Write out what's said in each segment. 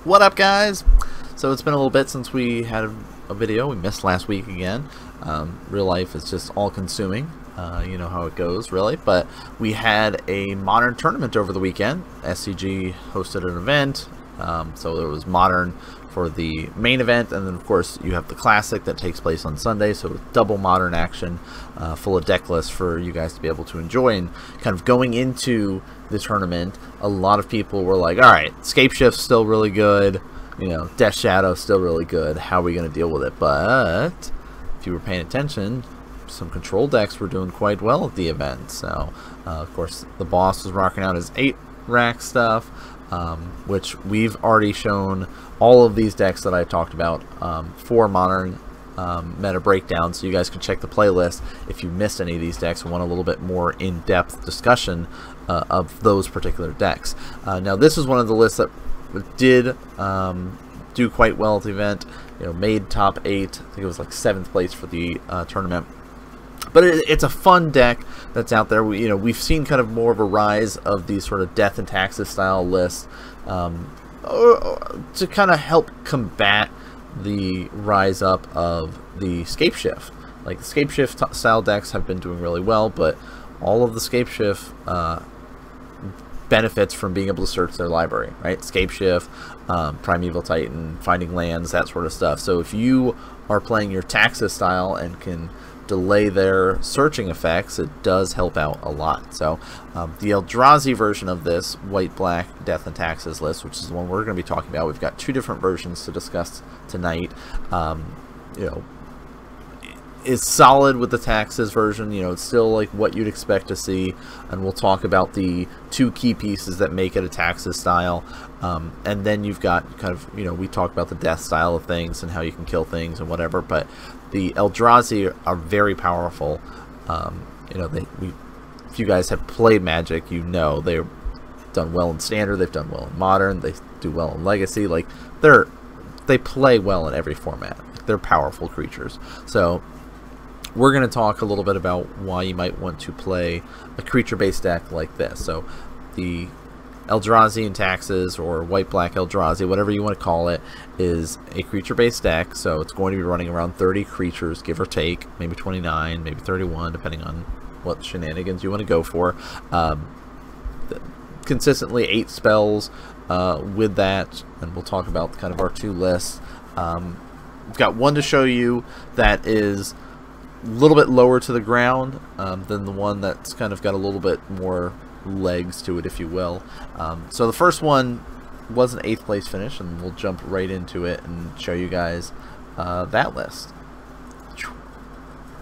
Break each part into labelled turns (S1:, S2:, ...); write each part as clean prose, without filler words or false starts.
S1: What up, guys? So it's been a little bit since we had a video. We missed last week again. Real life is just all consuming. You know how it goes, really. But we had a modern tournament over the weekend. SCG hosted an event. So there was modern for the main event, and then of course you have the classic that takes place on Sunday, so double modern action, full of deck lists for you guys to be able to enjoy. And kind of going into the tournament, a lot of people were like, alright, Scape Shift's still really good, you know, Death Shadow's still really good, how are we going to deal with it? But if you were paying attention, some control decks were doing quite well at the event. So of course the boss was rocking out his 8-rack stuff, which we've already shown all of these decks that I talked about for modern meta breakdown, so you guys can check the playlist if you missed any of these decks and want a little bit more in-depth discussion of those particular decks. Now this is one of the lists that did do quite well at the event. You know, made top 8. I think it was like 7th place for the tournament. But it's a fun deck that's out there. We've seen kind of more of a rise of these sort of Death and Taxes style lists to kind of help combat the rise up of the Scape Shift. Like the Scape Shift style decks have been doing really well, but all of the Scape Shift benefits from being able to search their library, right? Scape Shift, Primeval Titan, finding lands, that sort of stuff. So if you are playing your Taxes style and can delay their searching effects, it does help out a lot. So the Eldrazi version of this white-black Death and Taxes list, which is the one we're going to be talking about, we've got 2 different versions to discuss tonight. Is solid with the Taxes version. It's still like what you'd expect to see, and we'll talk about the 2 key pieces that make it a Taxes style. And then you've got kind of, we talk about the Death style of things and how you can kill things and whatever, but the Eldrazi are very powerful. If you guys have played Magic, they've done well in Standard, they've done well in Modern, they do well in Legacy. Like they play well in every format. They're powerful creatures. So we're going to talk a little bit about why you might want to play a creature-based deck like this. So the Eldrazi and Taxes, or white-black Eldrazi, whatever you want to call it, is a creature-based deck. So it's going to be running around 30 creatures, give or take, maybe 29, maybe 31, depending on what shenanigans you want to go for. Consistently 8 spells with that, and we'll talk about kind of our 2 lists. We've got one to show you that is a little bit lower to the ground than the one that's kind of got a little bit more legs to it, if you will. So the first one was an 8th place finish, and we'll jump right into it and show you guys that list.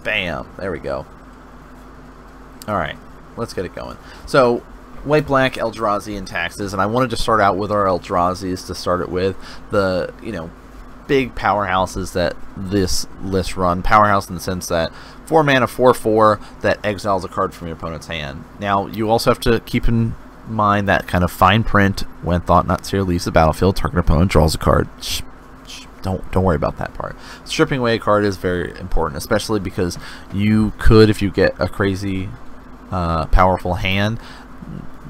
S1: Bam! There we go. Alright, let's get it going. So white-black Eldrazi and Taxes, and I wanted to start out with our Eldrazi's to start it with. The big powerhouses that this list run. Powerhouse in the sense that 4 mana, 4/4 that exiles a card from your opponent's hand. Now you also have to keep in mind that kind of fine print: when Thought-Knot Seer leaves the battlefield, target opponent draws a card. Don't worry about that part. Stripping away a card is very important, especially because you could, if you get a crazy powerful hand,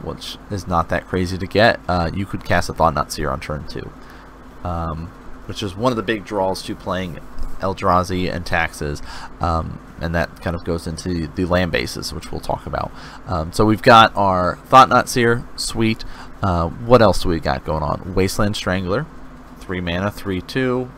S1: which is not that crazy to get, you could cast a Thought-Knot Seer on turn 2. Which is one of the big draws to playing Eldrazi and Taxes, and that kind of goes into the land bases, which we'll talk about. So we've got our Thought-Knot Seer, sweet. What else do we got going on? Wasteland Strangler, 3 mana, 3/2.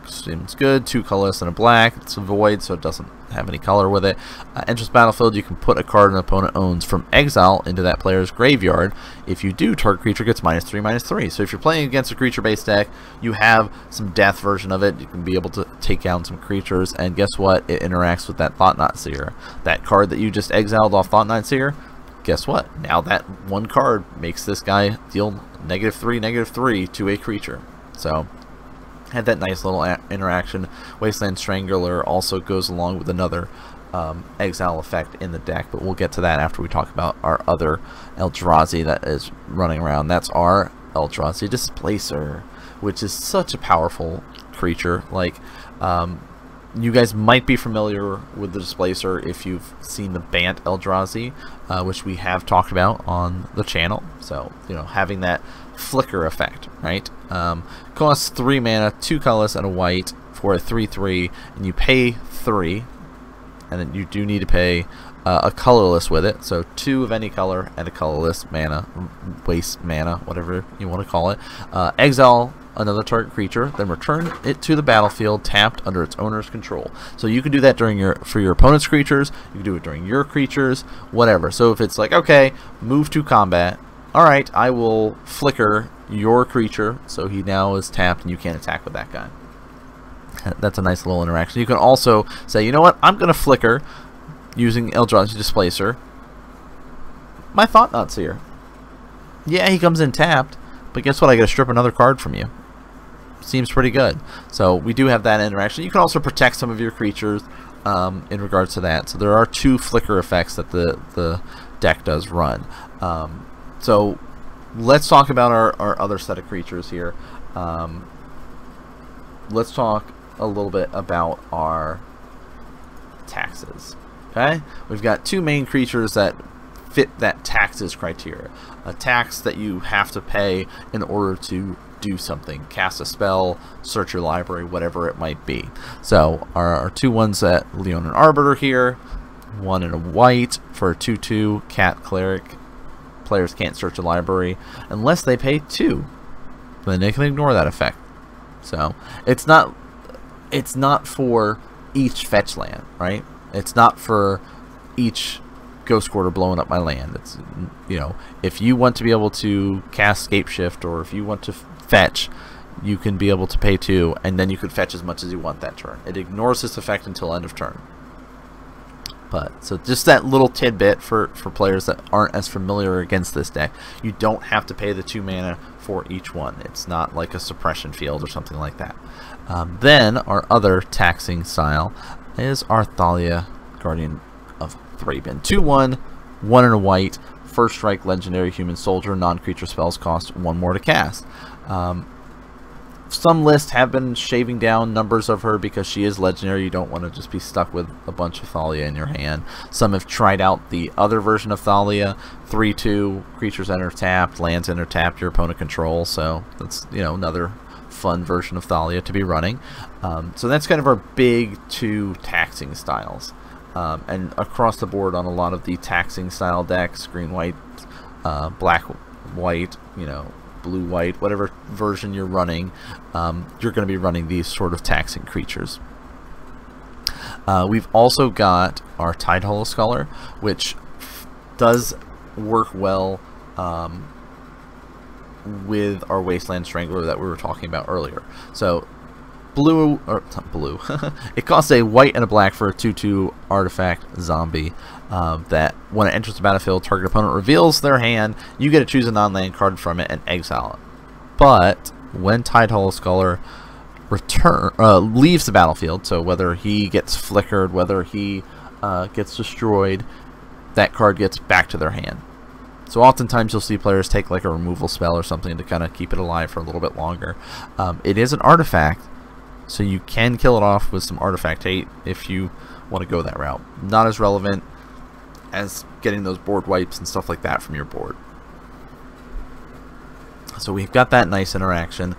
S1: Seems good. 2 colorless and a black. It's a void, so it doesn't have any color with it. Enters battlefield, you can put a card an opponent owns from exile into that player's graveyard. If you do, target creature gets -3/-3. So if you're playing against a creature-based deck, you have some death version of it. You can be able to take down some creatures, and guess what? It interacts with that Thought-Knot Seer. That card that you just exiled off Thought-Knot Seer, guess what? Now that one card makes this guy deal -3/-3 to a creature. So had that nice little interaction. Wasteland Strangler also goes along with another exile effect in the deck, but we'll get to that after we talk about our other Eldrazi that is running around. That's our Eldrazi Displacer, which is such a powerful creature. Like, You guys might be familiar with the Displacer if you've seen the Bant Eldrazi, which we have talked about on the channel. So, you know, having that flicker effect, right? Costs 3 mana, 2 colorless, and a white for a 3/3, and you pay 3, and then you do need to pay a colorless with it, so 2 of any color and a colorless mana, waste mana, whatever you want to call it. Exile another target creature, then return it to the battlefield tapped under its owner's control. So you can do that during for your opponent's creatures, you can do it during your creatures, whatever. So if it's like, okay, move to combat, alright, I will flicker your creature, so he now is tapped and you can't attack with that guy. That's a nice little interaction. You can also say, you know what, I'm going to flicker using Eldrazi Displacer my Thought-Knot Seer. Yeah, he comes in tapped, but guess what, I get to strip another card from you. Seems pretty good. So we do have that interaction. You can also protect some of your creatures in regards to that. So there are 2 flicker effects that the deck does run. So let's talk about our other set of creatures here. Let's talk a little bit about our taxes. Okay, we've got 2 main creatures that fit that taxes criteria. A tax that you have to pay in order to do something, cast a spell, search your library, whatever it might be. So our 2 ones at Leonin Arbiter here, 1 and a white for a 2/2 cat cleric. Players can't search a library unless they pay 2. Then they can ignore that effect. So it's not for each fetch land, right? It's not for each Ghost Quarter blowing up my land. It's, you know, if you want to be able to cast Scapeshift, or if you want to fetch, you can be able to pay 2, and then you could fetch as much as you want that turn. It ignores this effect until end of turn. But so just that little tidbit for players that aren't as familiar against this deck. You don't have to pay the 2 mana for each one. It's not like a suppression field or something like that. Then our other taxing style is our Thalia, Guardian of Thraben. 2/1, 1 and a white, first strike legendary human soldier, non-creature spells cost 1 more to cast. Some lists have been shaving down numbers of her because she is legendary. You don't want to just be stuck with a bunch of Thalia in your hand. Some have tried out the other version of Thalia, 3/2, creatures enter tapped, lands enter tapped, your opponent controls. So that's, you know, another fun version of Thalia to be running. So that's kind of our big 2 taxing styles. And across the board on a lot of the taxing style decks, green, white, black, white, you know, blue, white, whatever version you're running, you're going to be running these sort of taxing creatures. We've also got our Tidehollow Scholar, which does work well with our Wasteland Strangler that we were talking about earlier. So blue, or not blue, it costs a white and a black for a 2/2 artifact zombie that when it enters the battlefield, target opponent reveals their hand, you get to choose a non-land card from it and exile it. But when Tidehollow Scholar leaves the battlefield, so whether he gets flickered, whether he gets destroyed, that card gets back to their hand. So oftentimes you'll see players take like a removal spell or something to kind of keep it alive for a little bit longer. It is an artifact, so you can kill it off with some artifact hate if you want to go that route. Not as relevant as getting those board wipes and stuff like that from your board. So we've got that nice interaction.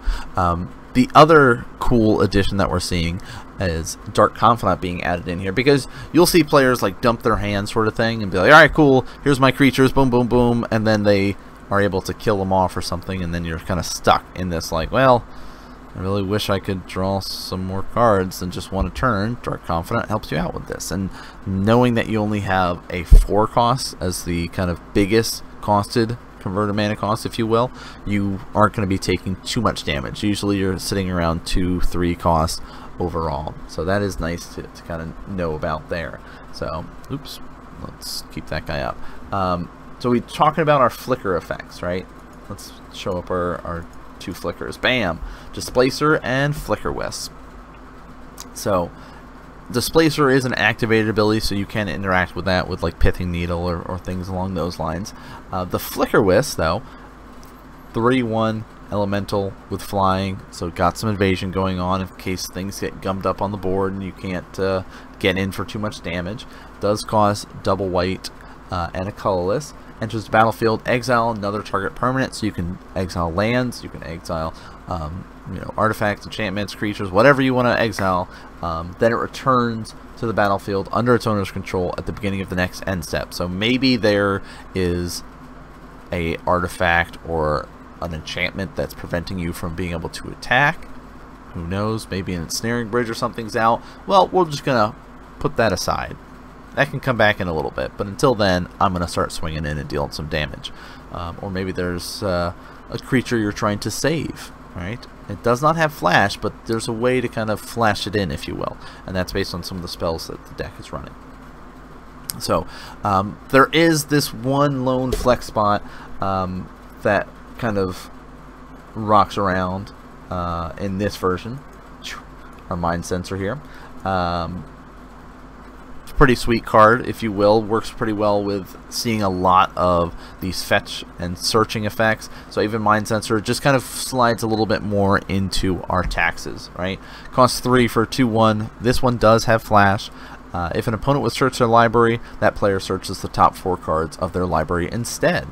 S1: The other cool addition that we're seeing is Dark Confidant being added in here, because you'll see players like dump their hand sort of thing and be like, alright, cool, here's my creatures, boom, boom, boom, and then they are able to kill them off or something, and then you're kind of stuck in this like, well, I really wish I could draw some more cards than just one a turn. Dark Confidant helps you out with this, and knowing that you only have a 4 cost as the kind of biggest costed converted mana cost, if you will, you aren't going to be taking too much damage. Usually you're sitting around 2-3 costs overall, so that is nice to kind of know about there. So oops, let's keep that guy up. So we're talking about our flicker effects, right? Let's show up our 2 flickers. Bam! Displacer and Flicker Wisp. So Displacer is an activated ability, so you can interact with that with like Pithing Needle or things along those lines. The Flicker Wisp, though, 3/1, elemental with flying, so got some invasion going on in case things get gummed up on the board and you can't get in for too much damage. Does cost double white and a colorless. Enters the battlefield, exile another target permanent, so you can exile lands, you can exile artifacts, enchantments, creatures, whatever you want to exile. Then it returns to the battlefield under its owner's control at the beginning of the next end step. So maybe there is a artifact or an enchantment that's preventing you from being able to attack. Who knows? Maybe an ensnaring bridge or something's out. Well, we're just gonna put that aside. That can come back in a little bit, but until then, I'm gonna start swinging in and dealing some damage. Or maybe there's a creature you're trying to save. Right? It does not have flash, but there's a way to kind of flash it in, if you will, and that's based on some of the spells that the deck is running. So there is this one lone flex spot that kind of rocks around in this version. Our mind sensor here. It's a pretty sweet card, if you will. Works pretty well with seeing a lot of these fetch and searching effects. So even mind sensor just kind of slides a little bit more into our taxes, right? Costs 3 for 2/1. This one does have flash. If an opponent would search their library, that player searches the top 4 cards of their library instead.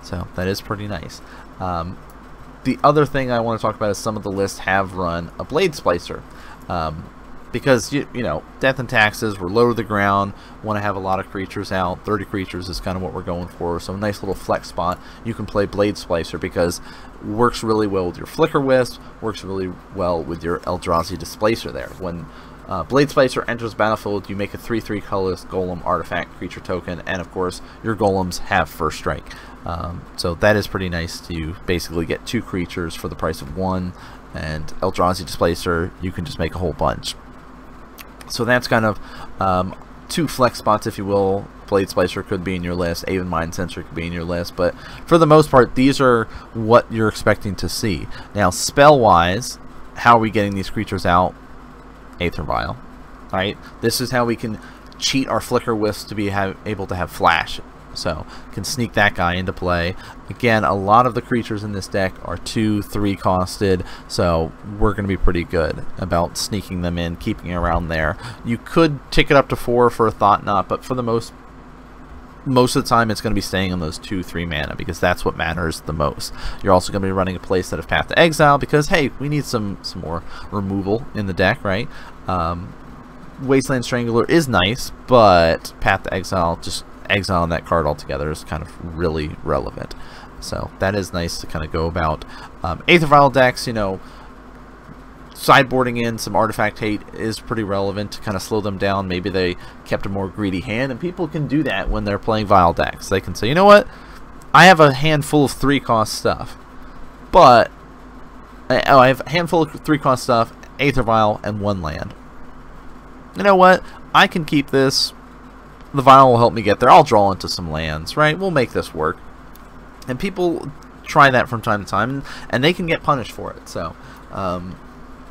S1: So that is pretty nice. The other thing I want to talk about is some of the lists have run a Blade Splicer. Because, you know, death and taxes, we're low to the ground, want to have a lot of creatures out. 30 creatures is kind of what we're going for. So a nice little flex spot. You can play Blade Splicer because works really well with your Flicker Wisp, works really well with your Eldrazi Displacer there. When Blade Splicer enters the battlefield, you make a 3/3 colorless golem artifact creature token, and of course your golems have first strike. So that is pretty nice to basically get 2 creatures for the price of 1, and Eldrazi Displacer, you can just make a whole bunch. So that's kind of 2 flex spots, if you will. Blade Splicer could be in your list, even Mind Sensor could be in your list, but for the most part, these are what you're expecting to see. Now, spell-wise, how are we getting these creatures out? Aether Vial, right? This is how we can cheat our Flicker Wisp to be able to have flash. So can sneak that guy into play. Again, a lot of the creatures in this deck are 2-3 costed, so we're going to be pretty good about sneaking them in, keeping around there. You could tick it up to 4 for a Thought Knot, but for the most of the time it's going to be staying on those 2-3 mana because that's what matters the most. You're also going to be running a playset of Path to Exile because, hey, we need some more removal in the deck, right? Wasteland Strangler is nice, but Path to Exile, just exiling that card altogether, is kind of really relevant. So that is nice to kind of go about. Aether Vial decks, you know, sideboarding in some artifact hate is pretty relevant to kind of slow them down. Maybe they kept a more greedy hand, and people can do that when they're playing Vial decks. They can say, you know what, I have a handful of 3-cost stuff, but I have a handful of 3-cost stuff, Aether Vial, and 1 land. You know what, I can keep this. The Vial will help me get there. I'll draw into some lands, right? We'll make this work. And people try that from time to time, and they can get punished for it. So,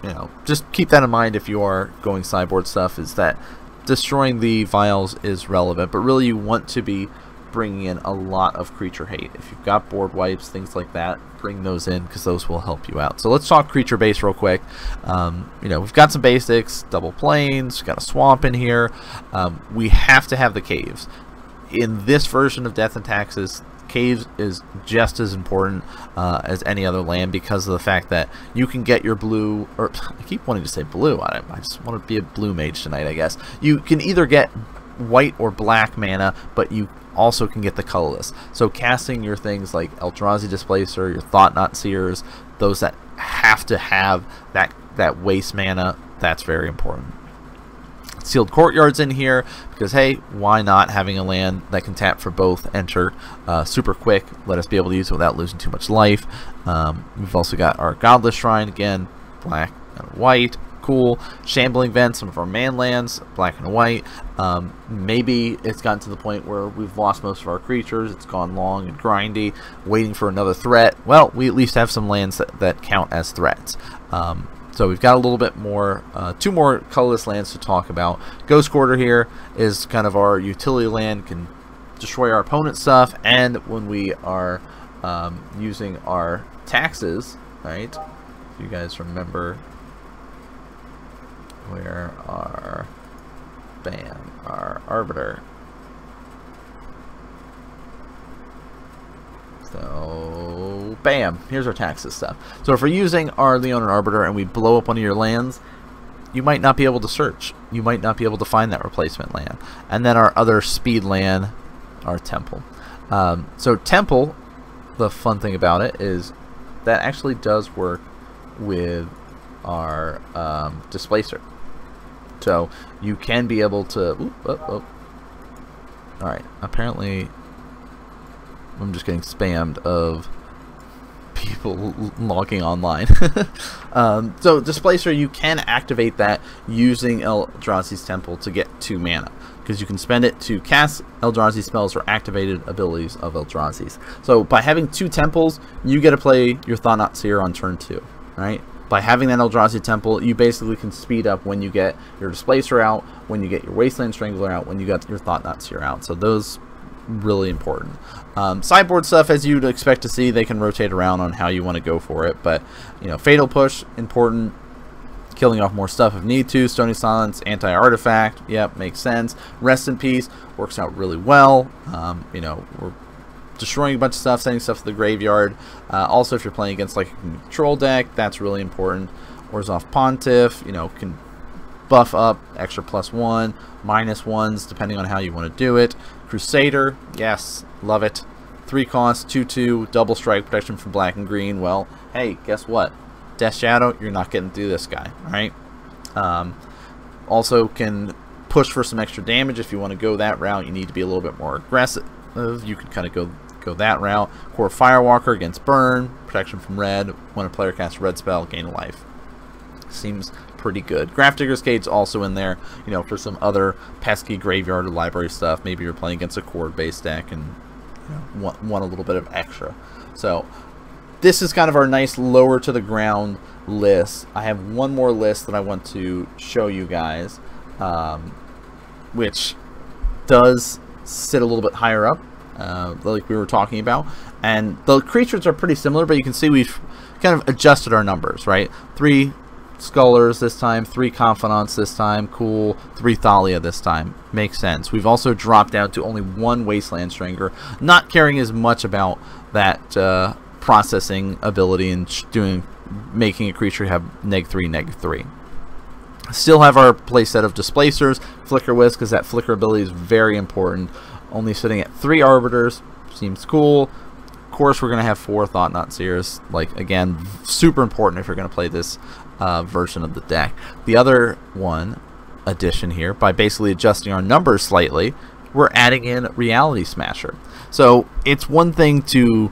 S1: you know, just keep that in mind if you are going sideboard stuff, is that destroying the Vials is relevant, but really you want to be bringing in a lot of creature hate. If you've got board wipes, things like that, bring those in because those will help you out. So let's talk creature base real quick. You know, we've got some basics, double plains, we've got a swamp in here. We have to have the caves. In this version of Death and Taxes, caves is just as important as any other land because of the fact that you can get your blue, or I keep wanting to say blue, I just want to be a blue mage tonight, I guess. You can either get white or black mana, but you also can get the colorless. So casting your things like Eldrazi Displacer, your Thought Knot Seers, those that have to have that waste mana, that's very important. Sealed Courtyards in here because, hey, why not having a land that can tap for both, enter super quick, let us be able to use it without losing too much life. We've also got our Godless Shrine, again, black and white. Cool. Shambling Vent, some of our man lands, black and white. Maybe it's gotten to the point where we've lost most of our creatures, it's gone long and grindy, waiting for another threat. Well, we at least have some lands that count as threats. So we've got a little bit more, 2 more colorless lands to talk about. Ghost Quarter here is kind of our utility land, can destroy our opponent's stuff, and when we are using our taxes, right? If you guys remember where our Arbiter. So, bam, here's our taxes stuff. So if we're using our Leonin Arbiter and we blow up one of your lands, you might not be able to search. You might not be able to find that replacement land. And then our other speed land, our Temple. So Temple, the fun thing about it is that actually does work with our Displacer. So you can be able to... Alright, apparently I'm just getting spammed of people logging online. So Displacer, you can activate that using Eldrazi's Temple to get 2 mana, because you can spend it to cast Eldrazi spells or activated abilities of Eldrazi's. So by having 2 temples, you get to play your Thought-Knot Seer on turn 2, right? By having that Eldrazi Temple, you basically can speed up when you get your Displacer out, when you get your Wasteland Strangler out, when you got your Thought-Knot Seer out. So those really important. Sideboard stuff, as you'd expect to see, they can rotate around on how you want to go for it, but you know, Fatal Push, important. Killing off more stuff if need to. Stony Silence, anti-artifact, yep, makes sense. Rest in Peace works out really well. You know, we're destroying a bunch of stuff, sending stuff to the graveyard. Also, if you're playing against like a control deck, that's really important. Orzhov Pontiff, you know, can buff up extra +1, -1s, depending on how you want to do it. Crusader, yes, love it. 3 costs, 2/2, double strike, protection from black and green. Well, hey, guess what? Death Shadow, you're not getting through this guy, right? Also can push for some extra damage if you want to go that route. You need to be a little bit more aggressive. You can kind of go that route. Core Firewalker against burn, protection from red. When a player casts a red spell, gain a life. Seems pretty good. Grafdigger's Cage's also in there, you know, for some other pesky graveyard or library stuff. Maybe you're playing against a core-based deck and you know, want a little bit of extra. So this is kind of our nice lower to the ground list. I have one more list that I want to show you guys, which does sit a little bit higher up, like we were talking about. And the creatures are pretty similar, but you can see we've kind of adjusted our numbers, right? 3 Scullers this time, 3 Confidants this time, cool, 3 Thalia this time, makes sense. We've also dropped down to only 1 Wasteland Strangler, not caring as much about that processing ability and making a creature have -3, -3. Still have our playset of Displacers, Flicker Wisp, because that Flicker ability is very important. Only sitting at 3 Arbiters, seems cool. Of course, we're going to have 4 Thought-Knot Seers, like, again, super important if you're going to play this version of the deck. The other addition here, by basically adjusting our numbers slightly, we're adding in Reality Smasher. So it's one thing to,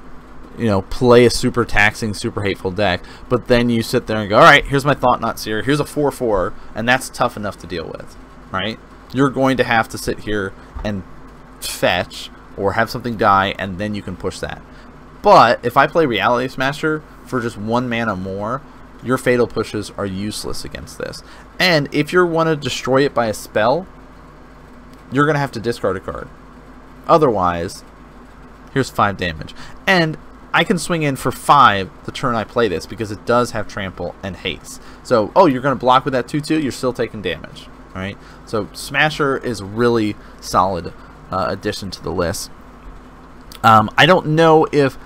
S1: you know, play a super taxing, super hateful deck, but then you sit there and go, all right, here's my Thought-Knot Seer, here's a 4/4, and that's tough enough to deal with, right? You're going to have to sit here and fetch or have something die, and then you can push that. But if I play Reality Smasher for just 1 mana more, your Fatal Pushes are useless against this. And if you want to destroy it by a spell, you're going to have to discard a card. Otherwise, here's 5 damage. And I can swing in for 5 the turn I play this, because it does have Trample and Haste. So, oh, you're going to block with that 2/2, you're still taking damage. Right? So Smasher is really solid addition to the list. I don't know if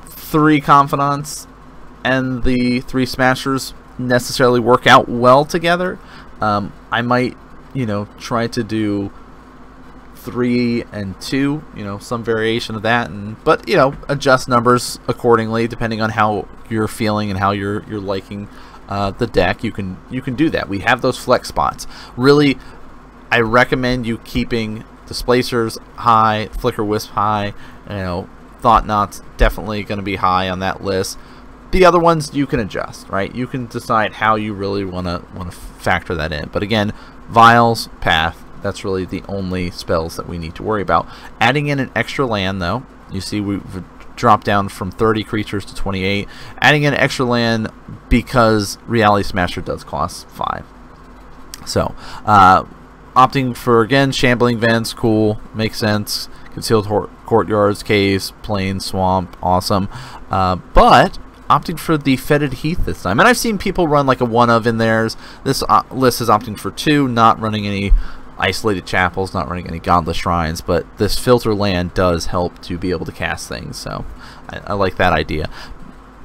S1: 3 Confidants and the 3 Smashers necessarily work out well together. I might, you know, try to do 3 and 2, you know, some variation of that, but you know, adjust numbers accordingly depending on how you're feeling and how you're liking the deck. You can do that. We have those flex spots. Really, I recommend you keeping Displacers high, Flicker Wisp high. You know, Thought-Knot's definitely going to be high on that list. The other ones you can adjust, right? You can decide how you really want to factor that in. But again, Vials, Path, that's really the only spells that we need to worry about. Adding in an extra land, though, you see we've dropped down from 30 creatures to 28. Adding in an extra land because Reality Smasher does cost 5. So, opting for, again, Shambling Vents, cool, makes sense. Concealed Courtyards, Caves, Plains, Swamp, awesome. But opting for the Fetid Heath this time. And I've seen people run like a one of in theirs. This list is opting for 2, not running any Isolated Chapels, not running any Godless Shrines, but this Filter Land does help to be able to cast things, so I like that idea.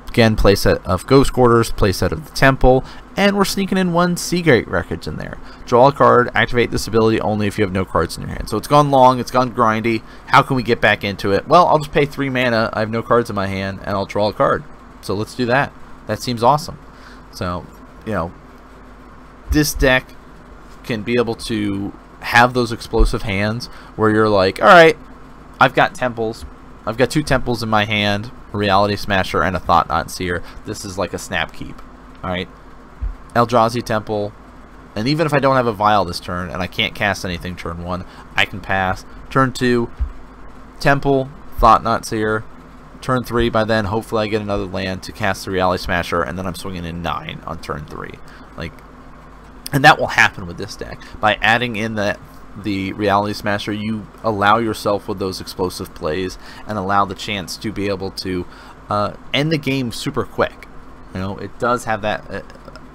S1: Again, playset of Ghost Quarters, playset of the Temple, and we're sneaking in 1 Seagate Wreckage in there. Draw a card, activate this ability only if you have no cards in your hand. So it's gone long, it's gone grindy. How can we get back into it? Well, I'll just pay 3 mana, I have no cards in my hand, and I'll draw a card. So let's do that. That seems awesome. So, you know, this deck can be able to have those explosive hands where you're like, alright, I've got temples. I've got 2 temples in my hand, a Reality Smasher and a Thought Knot Seer. This is like a snap keep. Alright. Eldrazi Temple. And even if I don't have a Vial this turn and I can't cast anything turn 1, I can pass. Turn 2, Temple, Thought Knot Seer. Turn 3, by then, hopefully I get another land to cast the Reality Smasher, and then I'm swinging in 9 on turn 3. Like, and that will happen with this deck. By adding in the Reality Smasher, you allow yourself with those explosive plays and allow the chance to be able to end the game super quick. You know, it does have that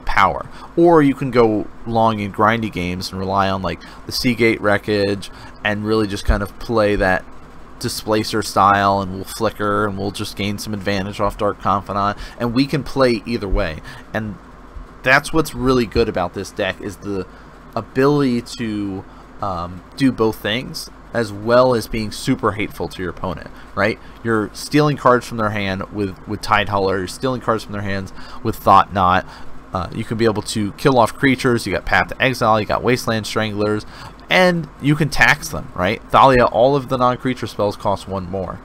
S1: power. Or you can go long in grindy games and rely on like the Seagate Wreckage and really just kind of play that Displacer style, and we'll flicker and we'll just gain some advantage off Dark Confidant, and we can play either way. And that's what's really good about this deck, is the ability to do both things, as well as being super hateful to your opponent, right? You're stealing cards from their hand with Tide Hauler, you're stealing cards from their hands with Thought Knot. You can be able to kill off creatures, you got Path to Exile, you got Wasteland Stranglers, and you can tax them, right? Thalia, all of the non-creature spells cost 1 more.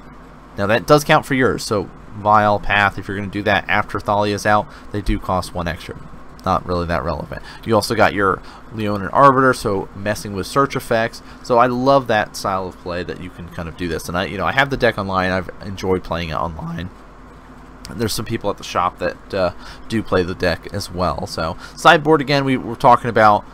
S1: Now that does count for yours, so Vial, Path, if you're going to do that after Thalia's out, they do cost 1 extra. Not really that relevant. You also got your Leonin Arbiter, so messing with search effects. So I love that style of play, that you can kind of do this. And I have the deck online. I've enjoyed playing it online. And there's some people at the shop that do play the deck as well. So sideboard, again, we were talking about.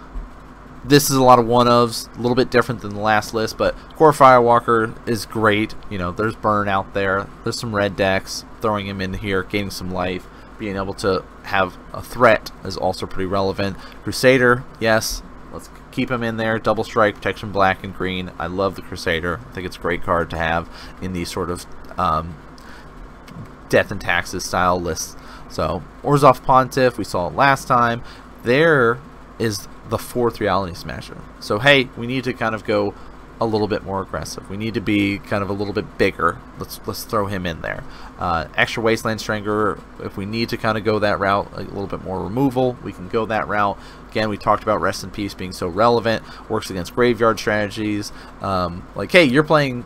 S1: This is a lot of one-ofs, a little bit different than the last list, but Core Firewalker is great. You know, there's Burn out there. There's some red decks. Throwing him in here, gaining some life. Being able to have a threat is also pretty relevant. Crusader, yes, let's keep him in there. Double Strike, Protection Black and Green. I love the Crusader. I think it's a great card to have in these sort of Death and Taxes style lists. So, Orzhov Pontiff, we saw it last time. There is the 4th Reality Smasher. So, hey, we need to kind of go a little bit more aggressive. We need to be kind of a little bit bigger. Let's throw him in there. Extra Wasteland Strangler, if we need to kind of go that route, a little bit more removal, we can go that route. Again, we talked about Rest in Peace being so relevant. Works against graveyard strategies. Like, hey, you're playing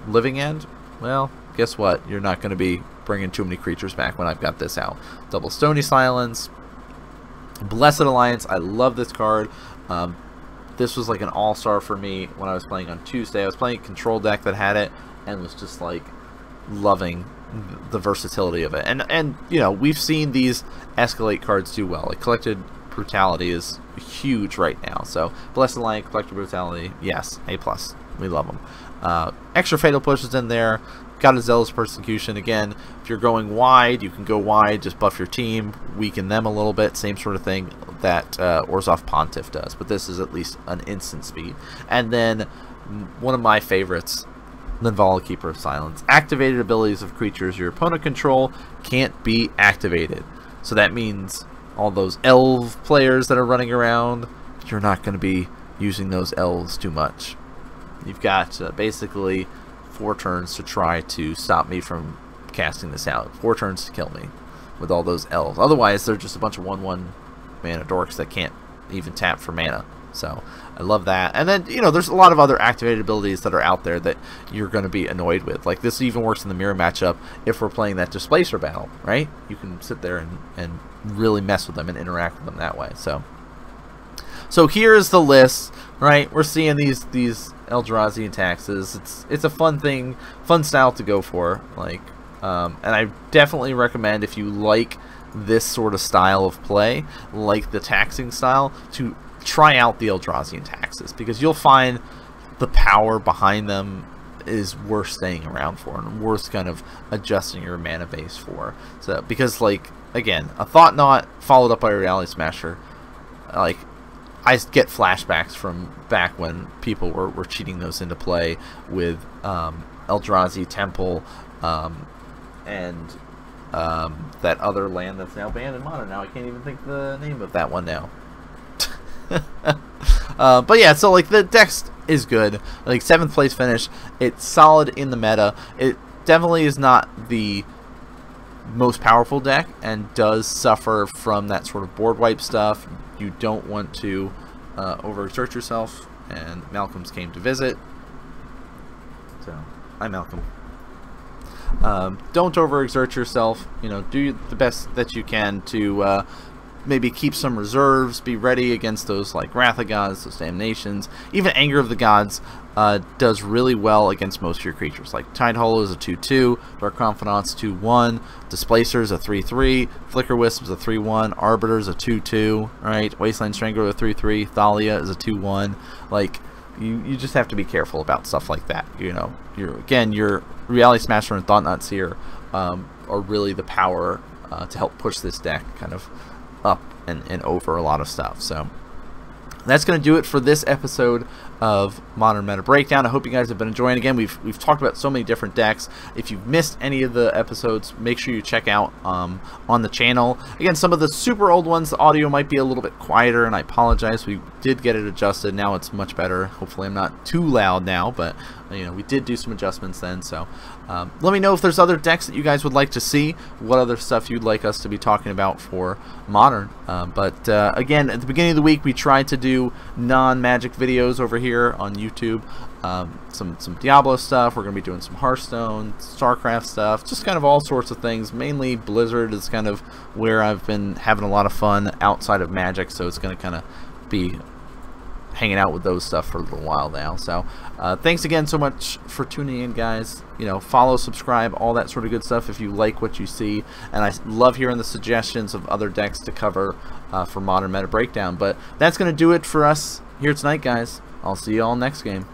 S1: Living End? Well, guess what? You're not going to be bringing too many creatures back when I've got this out. Double Stony Silence. Blessed Alliance, I love this card. This was like an all-star for me when I was playing on Tuesday. I was playing a control deck that had it and was just like loving the versatility of it. And you know, we've seen these escalate cards do well. Like Collected Brutality is huge right now. So Blessed Alliance, Collected Brutality, yes, A+. We love them. Extra Fatal Push is in there. Got a Zealous Persecution. Again, if you're going wide, you can go wide, just buff your team, weaken them a little bit, same sort of thing that Orzhov Pontiff does, but this is at least an instant speed. And then one of my favorites, Linvala, Keeper of Silence. Activated abilities of creatures your opponent control can't be activated. So that means all those elf players that are running around, you're not going to be using those elves too much. You've got basically 4 turns to try to stop me from casting this out. 4 turns to kill me with all those elves. Otherwise, they're just a bunch of 1/1 mana dorks that can't even tap for mana. So I love that. And then, you know, there's a lot of other activated abilities that are out there that you're going to be annoyed with. Like, this even works in the mirror matchup if we're playing that Displacer battle, right? You can sit there and really mess with them and interact with them that way. So here's the list, right? We're seeing these Eldrazi and taxes. It's a fun thing, fun style to go for. Like, and I definitely recommend, if you like this sort of style of play, like the taxing style, to try out the Eldrazi and taxes, because you'll find the power behind them is worth staying around for and worth kind of adjusting your mana base for. So because, like, again, a Thought Knot followed up by a Reality Smasher, like, I get flashbacks from back when people were cheating those into play with Eldrazi Temple and that other land that's now banned in Modern. Now I can't even think the name of that one now. But yeah, so like the deck is good. Like 7th place finish. It's solid in the meta. It definitely is not the most powerful deck and does suffer from that sort of board wipe stuff. You don't want to overexert yourself, and Malcolm's came to visit. So, hi Malcolm. Don't overexert yourself. You know, do the best that you can to maybe keep some reserves, be ready against those like Wrath of Gods, those Damnations. Even Anger of the Gods does really well against most of your creatures. Like Tide Hollow is a 2/2, Dark Confidant's 2/1, Displacer is a 3/3, Flicker Wisp is a 3/1, Arbiter is a 2/2, right? Wasteland Strangler is a 3/3, Thalia is a 2/1. Like, you just have to be careful about stuff like that. You know, your Reality Smasher and Thought Knot Seer are really the power to help push this deck kind of up and over a lot of stuff. So that's going to do it for this episode of Modern Meta Breakdown. I hope you guys have been enjoying. Again, we've talked about so many different decks. If you've missed any of the episodes, make sure you check out on the channel. Again, some of the super old ones, the audio might be a little bit quieter, and I apologize. We did get it adjusted. Now it's much better. Hopefully I'm not too loud now, but you know, we did do some adjustments then. So let me know if there's other decks that you guys would like to see, what other stuff you'd like us to be talking about for Modern. But again, at the beginning of the week, we tried to do non-Magic videos over here on YouTube. Some Diablo stuff. We're going to be doing some Hearthstone, StarCraft stuff, just kind of all sorts of things. Mainly Blizzard is kind of where I've been having a lot of fun outside of Magic, so it's going to kind of be hanging out with those stuff for a little while now. So thanks again so much for tuning in, guys. You know, follow, subscribe, all that sort of good stuff if you like what you see, and I love hearing the suggestions of other decks to cover for Modern Meta Breakdown. But that's going to do it for us here tonight, guys. I'll see you all next game.